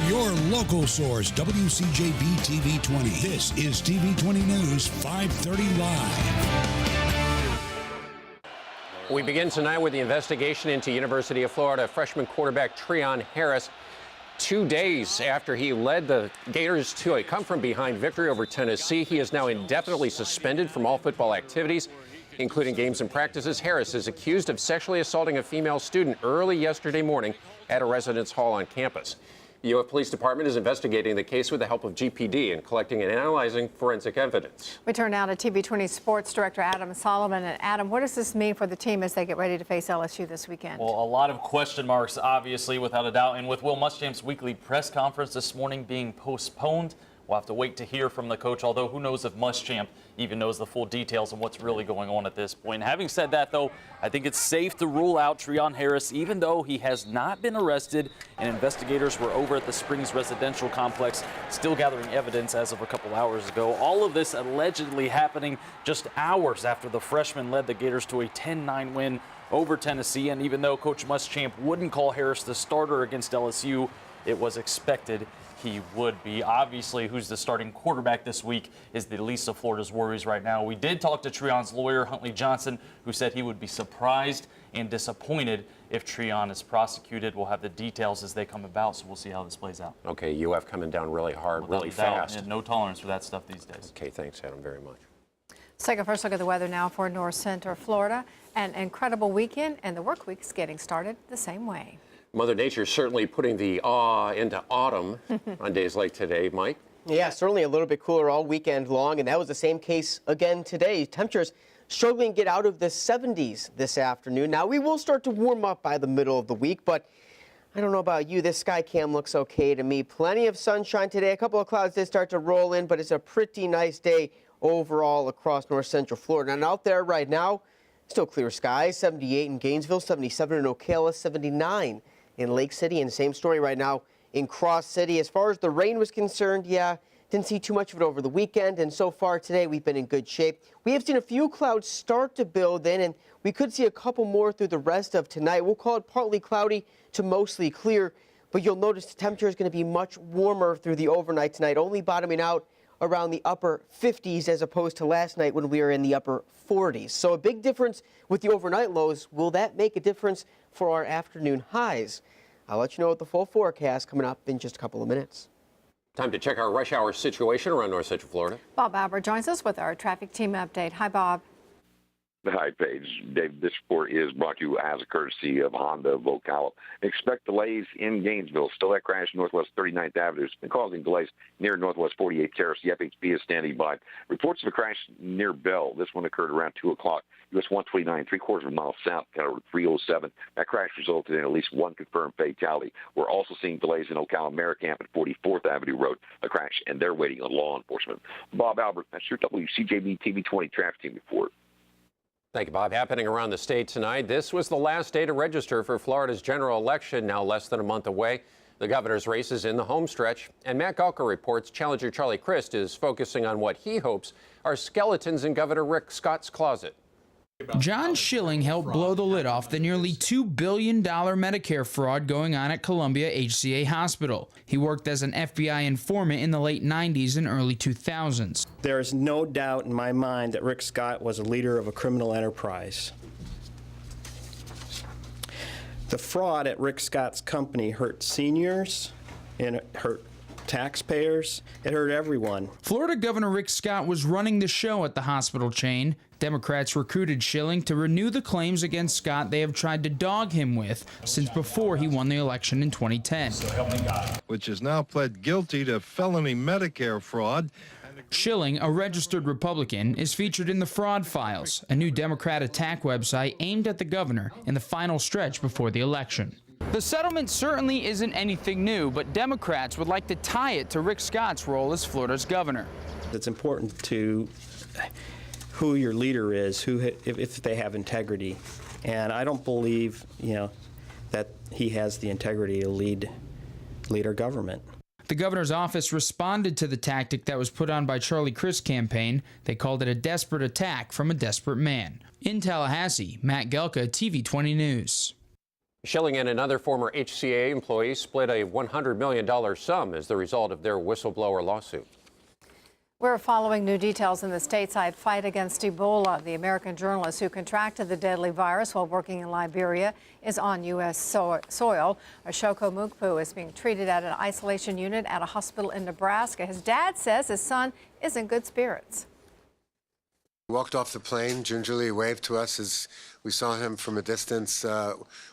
From your local source, WCJB TV 20. This is TV 20 News 530 Live. We begin tonight with the investigation into University of Florida freshman quarterback Treon Harris. 2 days after he led the Gators to a come-from-behind victory over Tennessee, he is now indefinitely suspended from all football activities, including games and practices. Harris is accused of sexually assaulting a female student early yesterday morning at a residence hall on campus. The UF Police Department is investigating the case with the help of GPD and collecting and analyzing forensic evidence. We turn now to TV 20 Sports Director Adam Solomon. And Adam, what does this mean for the team as they get ready to face LSU this weekend? Well, a lot of question marks, obviously, without a doubt. And with Will Muschamp's weekly press conference this morning being postponed, we'll have to wait to hear from the coach, although who knows if Muschamp even knows the full details of what's really going on at this point. Having said that, though, I think it's safe to rule out Treon Harris, even though he has not been arrested, and investigators were over at the Springs residential complex still gathering evidence as of a couple hours ago. All of this allegedly happening just hours after the freshman led the Gators to a 10-9 win over Tennessee. And even though Coach Muschamp wouldn't call Harris the starter against LSU, it was expected he would be. Obviously, who's the starting quarterback this week is the least of Florida's worries right now. We did talk to Treon's lawyer, Huntley Johnson, who said he would be surprised and disappointed if Treon is prosecuted. We'll have the details as they come about, so we'll see how this plays out. Okay, UF coming down really hard, really fast. And no tolerance for that stuff these days. Okay, thanks, Adam, very much. Let's take a first look at the weather now for North Central Florida. An incredible weekend, and the work week's getting started the same way. Mother Nature certainly putting the awe into autumn on days like today, Mike. Yeah, certainly a little bit cooler all weekend long, and that was the same case again today. Temperatures struggling to get out of the 70s this afternoon. Now, we will start to warm up by the middle of the week, but I don't know about you, this sky cam looks okay to me. Plenty of sunshine today. A couple of clouds did start to roll in, but it's a pretty nice day overall across North Central Florida. And out there right now, still clear skies, 78 in Gainesville, 77 in Ocala, 79 in Lake City, and same story right now in Cross City. As far as the rain was concerned, yeah, didn't see too much of it over the weekend, and so far today we've been in good shape. We have seen a few clouds start to build in, and we could see a couple more through the rest of tonight. We'll call it partly cloudy to mostly clear, but you'll notice the temperature is going to be much warmer through the overnight tonight, only bottoming out around the upper 50s as opposed to last night when we were in the upper 40s. So a big difference with the overnight lows. Will that make a difference for our afternoon highs? I'll let you know what the full forecast coming up in just a couple of minutes. Time to check our rush hour situation around North Central Florida. Bob Albert joins us with our traffic team update. Hi, Bob. Hi, Paige. Dave, this report is brought to you as a courtesy of Honda of Ocala. Expect delays in Gainesville. Still that crash northwest 39th Avenue has been causing delays near northwest 48th Terrace. The FHB is standing by. Reports of a crash near Bell. This one occurred around 2 o'clock. US 129, 3/4 of a mile south, Road 307. That crash resulted in at least one confirmed fatality. We're also seeing delays in Ocala Maricamp at 44th Avenue Road, a crash, and they're waiting on law enforcement. Bob Albert, that's your WCJB TV 20 traffic team report. Thank you, Bob. Happening around the state tonight. This was the last day to register for Florida's general election, now less than a month away. The governor's race is in the home stretch, and Matt Galka reports challenger Charlie Crist is focusing on what he hopes are skeletons in Governor Rick Scott's closet. John Schilling helped blow the lid off the nearly $2 billion Medicare fraud going on at Columbia HCA Hospital. He worked as an FBI informant in the late 90s and early 2000s. There is no doubt in my mind that Rick Scott was a leader of a criminal enterprise. The fraud at Rick Scott's company hurt seniors and it hurt taxpayers. It hurt everyone. Florida Governor Rick Scott was running the show at the hospital chain. Democrats recruited Schilling to renew the claims against Scott they have tried to dog him with since before he won the election in 2010. Which has now pled guilty to felony Medicare fraud. Schilling, a registered Republican, is featured in the Fraud Files, a new Democrat attack website aimed at the governor in the final stretch before the election. The settlement certainly isn't anything new, but Democrats would like to tie it to Rick Scott's role as Florida's governor. It's important to who your leader is, if they have integrity. And I don't believe, that he has the integrity to lead our government. The governor's office responded to the tactic that was put on by Charlie Crist's campaign. They called it a desperate attack from a desperate man. In Tallahassee, Matt Gelka, TV 20 News. Schilling and another former HCA employee split a $100 million sum as the result of their whistleblower lawsuit. We're following new details in the stateside fight against Ebola. The American journalist who contracted the deadly virus while working in Liberia is on U.S. soil. Ashoko Mukpu is being treated at an isolation unit at a hospital in Nebraska. His dad says his son is in good spirits. He walked off the plane, gingerly waved to us as we saw him from a distance,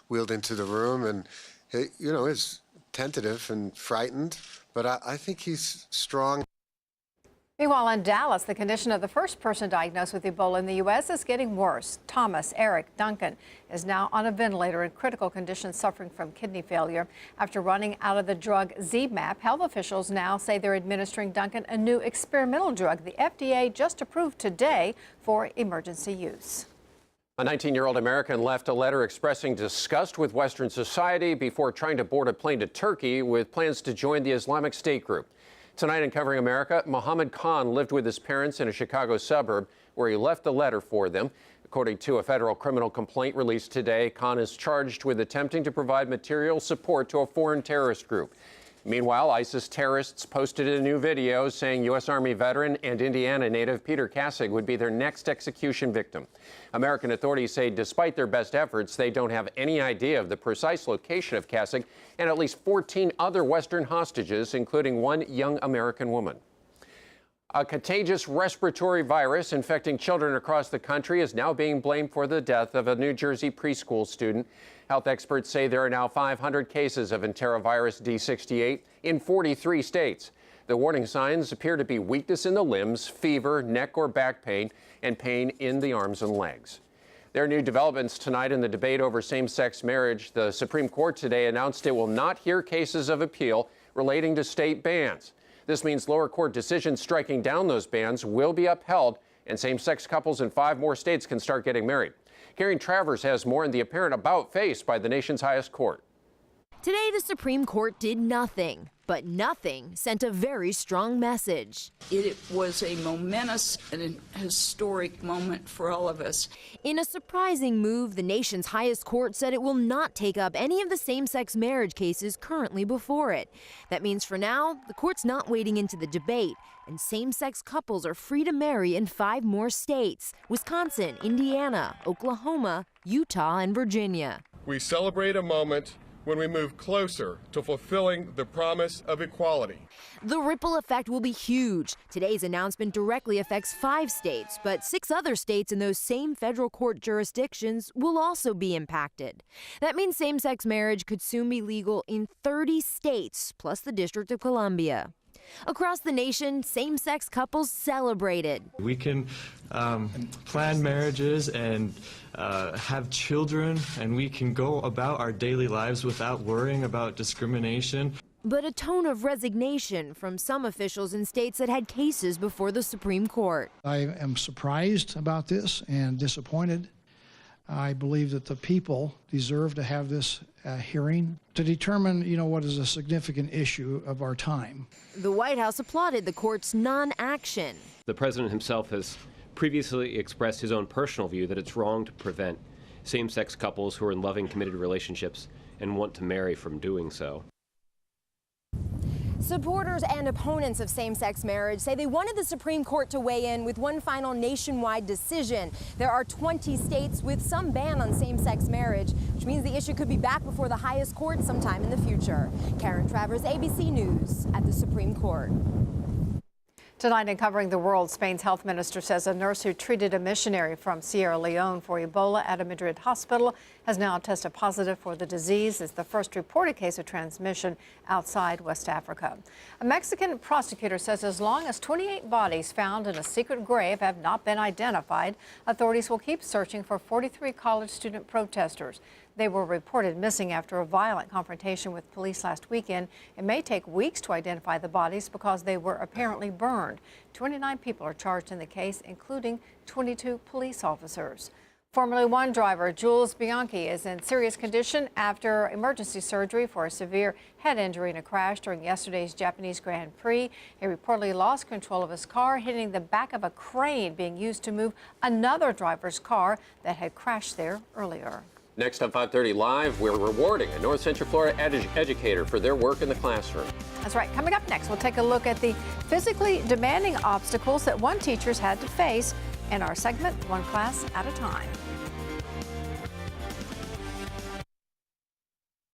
wheeled into the room, and he, is tentative and frightened, but I think he's strong. Meanwhile, in Dallas, the condition of the first person diagnosed with Ebola in the U.S. is getting worse. Thomas Eric Duncan is now on a ventilator in critical condition, suffering from kidney failure. After running out of the drug Z-Map, health officials now say they're administering Duncan a new experimental drug the FDA just approved today for emergency use. A 19-year-old American left a letter expressing disgust with Western society before trying to board a plane to Turkey with plans to join the Islamic State group. Tonight in Covering America, Mohammed Khan lived with his parents in a Chicago suburb where he left a letter for them. According to a federal criminal complaint released today, Khan is charged with attempting to provide material support to a foreign terrorist group. Meanwhile, ISIS terrorists posted a new video saying U.S. Army veteran and Indiana native Peter Kassig would be their next execution victim. American authorities say despite their best efforts, they don't have any idea of the precise location of Kassig and at least 14 other Western hostages, including one young American woman. A contagious respiratory virus infecting children across the country is now being blamed for the death of a New Jersey preschool student. Health experts say there are now 500 cases of enterovirus D68 in 43 states. The warning signs appear to be weakness in the limbs, fever, neck or back pain, and pain in the arms and legs. There are new developments tonight in the debate over same-sex marriage. The Supreme Court today announced it will not hear cases of appeal relating to state bans. This means lower court decisions striking down those bans will be upheld, and same-sex couples in 5 more states can start getting married. Karen Travers has more on the apparent about-face by the nation's highest court. Today, the Supreme Court did nothing, but nothing sent a very strong message. It was a momentous and a historic moment for all of us. In a surprising move, the nation's highest court said it will not take up any of the same-sex marriage cases currently before it. That means for now, the court's not wading into the debate, and same-sex couples are free to marry in 5 more states: Wisconsin, Indiana, Oklahoma, Utah, and Virginia. We celebrate a moment when we move closer to fulfilling the promise of equality. The ripple effect will be huge. Today's announcement directly affects 5 states, but 6 other states in those same federal court jurisdictions will also be impacted. That means same-sex marriage could soon be legal in 30 states, plus the District of Columbia. Across the nation, same-sex couples celebrated. We can plan marriages and have children, and we can go about our daily lives without worrying about discrimination. But a tone of resignation from some officials in states that had cases before the Supreme Court. I am surprised about this and disappointed. I believe that the people deserve to have this hearing to determine, what is a significant issue of our time. The White House applauded the court's non-action. The president himself has previously expressed his own personal view that it's wrong to prevent same-sex couples who are in loving, committed relationships and want to marry from doing so. Supporters and opponents of same-sex marriage say they wanted the Supreme Court to weigh in with one final nationwide decision. There are 20 states with some ban on same-sex marriage, which means the issue could be back before the highest court sometime in the future. Karen Travers, ABC News at the Supreme Court. Tonight in Covering the World, Spain's health minister says a nurse who treated a missionary from Sierra Leone for Ebola at a Madrid hospital has now tested positive for the disease. It's the first reported case of transmission outside West Africa. A Mexican prosecutor says as long as 28 bodies found in a secret grave have not been identified, authorities will keep searching for 43 college student protesters. They were reported missing after a violent confrontation with police last weekend. It may take weeks to identify the bodies because they were apparently burned. 29 people are charged in the case, including 22 police officers. Formula One driver Jules Bianchi is in serious condition after emergency surgery for a severe head injury in a crash during yesterday's Japanese Grand Prix. He reportedly lost control of his car, hitting the back of a crane being used to move another driver's car that had crashed there earlier. Next on 5:30 Live, we're rewarding a North Central Florida educator for their work in the classroom. That's right. Coming up next, we'll take a look at the physically demanding obstacles that one teacher's had to face in our segment, One Class at a Time.